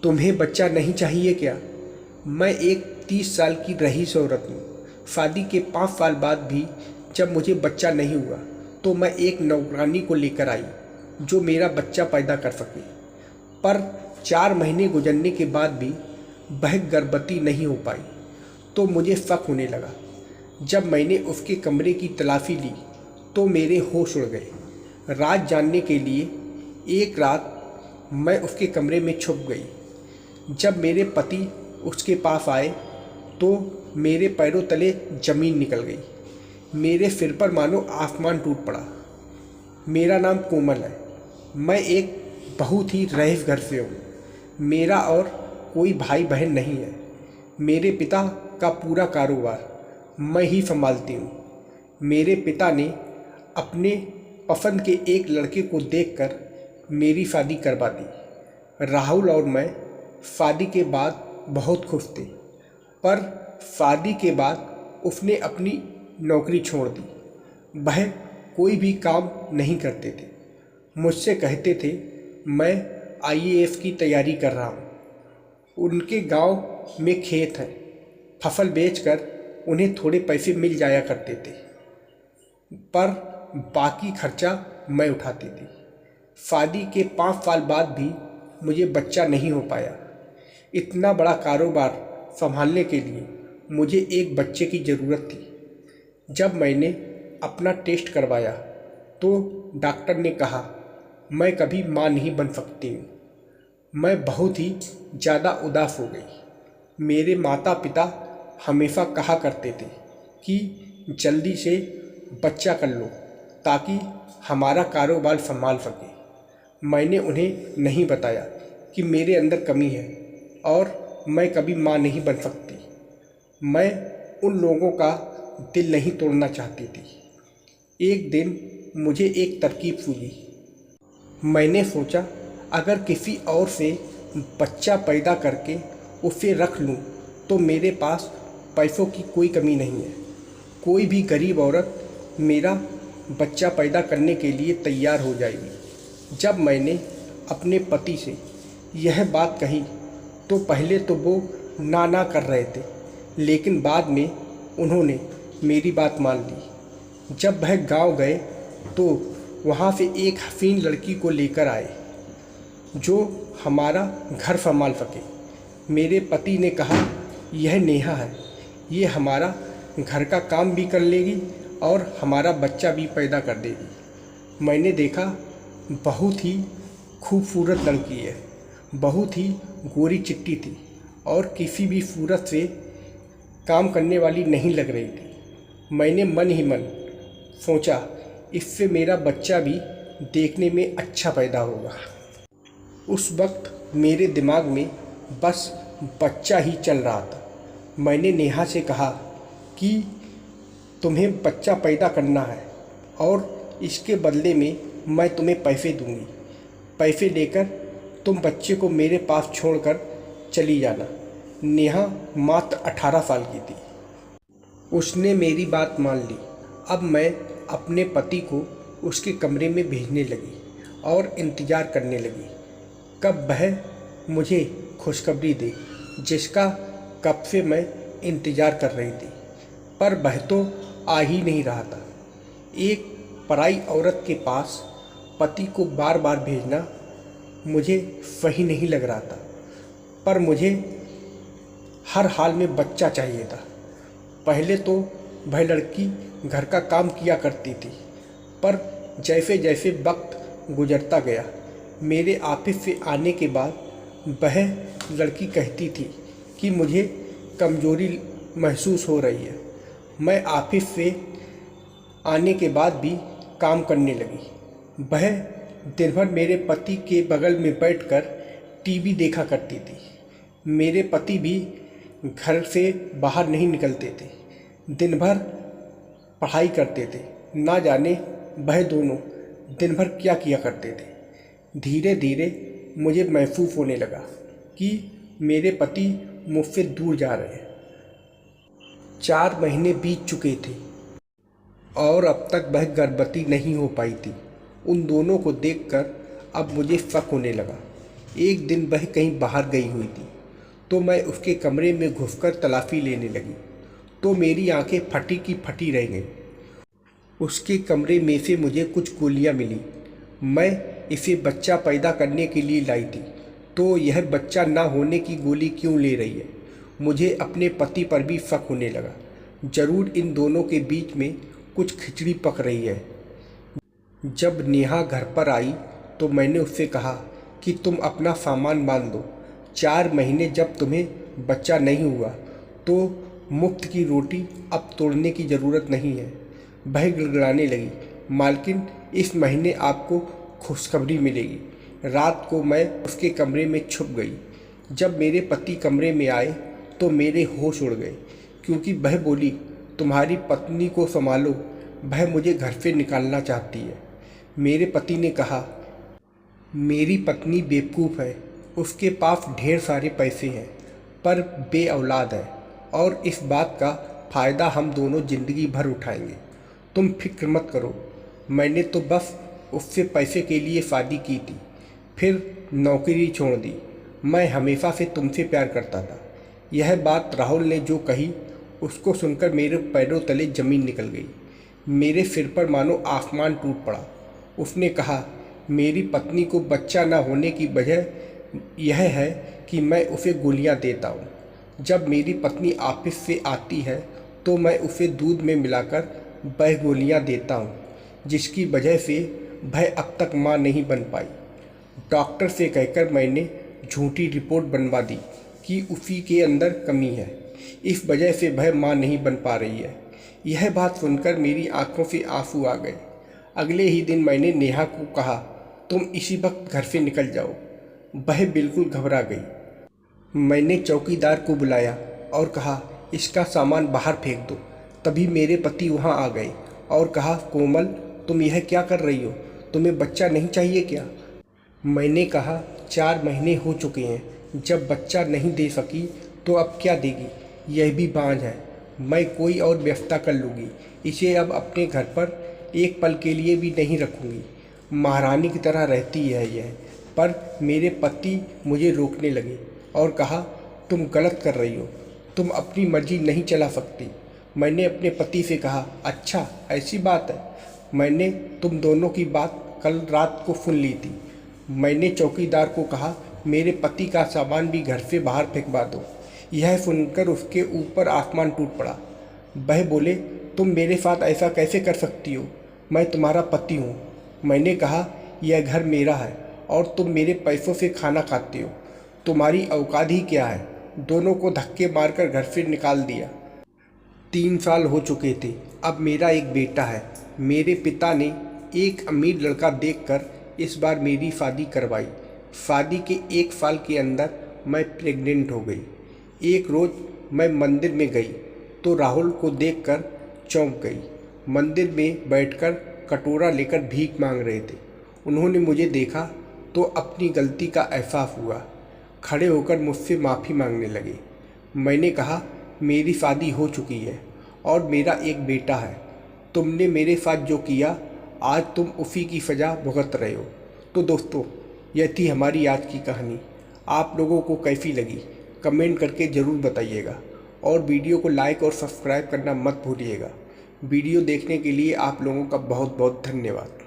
तुम्हें बच्चा नहीं चाहिए क्या? मैं एक 30 साल की रईस औरत हूँ। शादी के 5 साल बाद भी जब मुझे बच्चा नहीं हुआ तो मैं एक नौकरानी को लेकर आई जो मेरा बच्चा पैदा कर सके। पर 4 महीने गुजरने के बाद भी वह गर्भवती नहीं हो पाई तो मुझे शक होने लगा। जब मैंने उसके कमरे की तलाशी ली तो मेरे होश उड़ गए। राज जानने के लिए एक रात मैं उसके कमरे में छुप गई। जब मेरे पति उसके पास आए तो मेरे पैरों तले ज़मीन निकल गई। मेरे सिर पर मानो आसमान टूट पड़ा। मेरा नाम कोमल है। मैं एक बहुत ही रईस घर से हूँ। मेरा और कोई भाई बहन नहीं है। मेरे पिता का पूरा कारोबार मैं ही संभालती हूँ। मेरे पिता ने अपने पसंद के एक लड़के को देखकर मेरी शादी करवा दी। राहुल और मैं शादी के बाद बहुत खुश थे, पर शादी के बाद उसने अपनी नौकरी छोड़ दी। वह कोई भी काम नहीं करते थे। मुझसे कहते थे मैं आईएएस की तैयारी कर रहा हूँ। उनके गांव में खेत है, फसल बेचकर उन्हें थोड़े पैसे मिल जाया करते थे, पर बाकी खर्चा मैं उठाती थी। शादी के 5 साल बाद भी मुझे बच्चा नहीं हो पाया। इतना बड़ा कारोबार संभालने के लिए मुझे एक बच्चे की ज़रूरत थी। जब मैंने अपना टेस्ट करवाया तो डॉक्टर ने कहा मैं कभी माँ नहीं बन सकती हूँ। मैं बहुत ही ज़्यादा उदास हो गई। मेरे माता पिता हमेशा कहा करते थे कि जल्दी से बच्चा कर लो ताकि हमारा कारोबार संभाल सके। मैंने उन्हें नहीं बताया कि मेरे अंदर कमी है और मैं कभी माँ नहीं बन सकती। मैं उन लोगों का दिल नहीं तोड़ना चाहती थी। एक दिन मुझे एक तरकीब सूझी। मैंने सोचा अगर किसी और से बच्चा पैदा करके उसे रख लूँ तो मेरे पास पैसों की कोई कमी नहीं है। कोई भी गरीब औरत मेरा बच्चा पैदा करने के लिए तैयार हो जाएगी। जब मैंने अपने पति से यह बात कही तो पहले तो वो ना कर रहे थे, लेकिन बाद में उन्होंने मेरी बात मान ली। जब वह गांव गए तो वहाँ से एक हसीन लड़की को लेकर आए जो हमारा घर संभाल सके। मेरे पति ने कहा यह नेहा है, ये हमारा घर का काम भी कर लेगी और हमारा बच्चा भी पैदा कर देगी। मैंने देखा बहुत ही खूबसूरत लड़की है, बहुत ही गोरी चिट्टी थी और किसी भी सूरत से काम करने वाली नहीं लग रही थी। मैंने मन ही मन सोचा इससे मेरा बच्चा भी देखने में अच्छा पैदा होगा। उस वक्त मेरे दिमाग में बस बच्चा ही चल रहा था। मैंने नेहा से कहा कि तुम्हें बच्चा पैदा करना है और इसके बदले में मैं तुम्हें पैसे दूंगी। पैसे लेकर तुम बच्चे को मेरे पास छोड़कर चली जाना। नेहा मात्र 18 साल की थी। उसने मेरी बात मान ली। अब मैं अपने पति को उसके कमरे में भेजने लगी और इंतज़ार करने लगी कब वह मुझे खुशखबरी दे, जिसका कब से मैं इंतज़ार कर रही थी, पर वह तो आ ही नहीं रहा था। एक पराई औरत के पास पति को बार बार भेजना मुझे सही नहीं लग रहा था, पर मुझे हर हाल में बच्चा चाहिए था। पहले तो वह लड़की घर का काम किया करती थी, पर जैसे जैसे वक्त गुजरता गया, मेरे ऑफिस से आने के बाद वह लड़की कहती थी कि मुझे कमज़ोरी महसूस हो रही है। मैं ऑफिस से आने के बाद भी काम करने लगी। वह दिन भर मेरे पति के बगल में बैठकर टीवी देखा करती थी। मेरे पति भी घर से बाहर नहीं निकलते थे, दिन भर पढ़ाई करते थे। ना जाने वह दोनों दिन भर क्या किया करते थे। धीरे धीरे मुझे महसूस होने लगा कि मेरे पति मुझसे दूर जा रहे हैं। 4 महीने बीत चुके थे और अब तक वह गर्भवती नहीं हो पाई थी। उन दोनों को देखकर अब मुझे शक होने लगा। एक दिन वह कहीं बाहर गई हुई थी, तो मैं उसके कमरे में घुसकर तलाशी लेने लगी तो मेरी आंखें फटी की फटी रह गईं। उसके कमरे में से मुझे कुछ गोलियां मिली। मैं इसे बच्चा पैदा करने के लिए लाई थी, तो यह बच्चा ना होने की गोली क्यों ले रही है? मुझे अपने पति पर भी शक होने लगा। जरूर इन दोनों के बीच में कुछ खिचड़ी पक रही है। जब नेहा घर पर आई तो मैंने उससे कहा कि तुम अपना सामान बांध दो। 4 महीने जब तुम्हें बच्चा नहीं हुआ तो मुफ्त की रोटी अब तोड़ने की ज़रूरत नहीं है। वह गिड़गिड़ाने लगी, मालकिन इस महीने आपको खुशखबरी मिलेगी। रात को मैं उसके कमरे में छुप गई। जब मेरे पति कमरे में आए तो मेरे होश उड़ गए, क्योंकि वह बोली, तुम्हारी पत्नी को संभालो, वह मुझे घर से निकालना चाहती है। मेरे पति ने कहा, मेरी पत्नी बेवकूफ़ है, उसके पास ढेर सारे पैसे हैं पर बे औलाद है, और इस बात का फ़ायदा हम दोनों ज़िंदगी भर उठाएंगे। तुम फिक्र मत करो। मैंने तो बस उससे पैसे के लिए शादी की थी, फिर नौकरी छोड़ दी। मैं हमेशा से तुमसे प्यार करता था। यह बात राहुल ने जो कही, उसको सुनकर मेरे पैरों तले ज़मीन निकल गई। मेरे सिर पर मानो आसमान टूट पड़ा। उसने कहा, मेरी पत्नी को बच्चा न होने की वजह यह है कि मैं उसे गोलियां देता हूँ। जब मेरी पत्नी ऑफिस से आती है तो मैं उसे दूध में मिलाकर वह गोलियां देता हूँ, जिसकी वजह से वह अब तक माँ नहीं बन पाई। डॉक्टर से कहकर मैंने झूठी रिपोर्ट बनवा दी कि उसी के अंदर कमी है, इस वजह से वह माँ नहीं बन पा रही है। यह बात सुनकर मेरी आंखों से आंसू आ गए। अगले ही दिन मैंने नेहा को कहा, तुम इसी वक्त घर से निकल जाओ। वह बिल्कुल घबरा गई। मैंने चौकीदार को बुलाया और कहा, इसका सामान बाहर फेंक दो। तभी मेरे पति वहां आ गए और कहा, कोमल, तुम यह क्या कर रही हो? तुम्हें बच्चा नहीं चाहिए क्या? मैंने कहा, 4 महीने हो चुके हैं। जब बच्चा नहीं दे सकी तो अब क्या देगी? यह भी बांझ है। मैं कोई और व्यवस्था कर लूँगी। इसे अब अपने घर पर एक पल के लिए भी नहीं रखूँगी। महारानी की तरह रहती है यह। पर मेरे पति मुझे रोकने लगे और कहा, तुम गलत कर रही हो, तुम अपनी मर्जी नहीं चला सकती। मैंने अपने पति से कहा, अच्छा ऐसी बात है। मैंने तुम दोनों की बात कल रात को सुन ली थी। मैंने चौकीदार को कहा, मेरे पति का सामान भी घर से बाहर फेंकवा दो। यह सुनकर उसके ऊपर आसमान टूट पड़ा। वह बोले, तुम मेरे साथ ऐसा कैसे कर सकती हो? मैं तुम्हारा पति हूँ। मैंने कहा, यह घर मेरा है और तुम मेरे पैसों से खाना खाते हो। तुम्हारी औकात ही क्या है? दोनों को धक्के मारकर घर से निकाल दिया। 3 साल हो चुके थे। अब मेरा एक बेटा है। मेरे पिता ने एक अमीर लड़का देखकर इस बार मेरी शादी करवाई। शादी के 1 साल के अंदर मैं प्रेग्नेंट हो गई। एक रोज़ मैं मंदिर में गई तो राहुल को देखकर चौंक गई। मंदिर में बैठकर कटोरा लेकर भीख मांग रहे थे। उन्होंने मुझे देखा तो अपनी गलती का एहसास हुआ। खड़े होकर मुझसे माफ़ी मांगने लगे। मैंने कहा, मेरी शादी हो चुकी है और मेरा एक बेटा है। तुमने मेरे साथ जो किया, आज तुम उसी की सज़ा भुगत रहे हो। तो दोस्तों, यह थी हमारी आज की कहानी। आप लोगों को कैसी लगी कमेंट करके ज़रूर बताइएगा, और वीडियो को लाइक और सब्सक्राइब करना मत भूलिएगा। वीडियो देखने के लिए आप लोगों का बहुत बहुत धन्यवाद।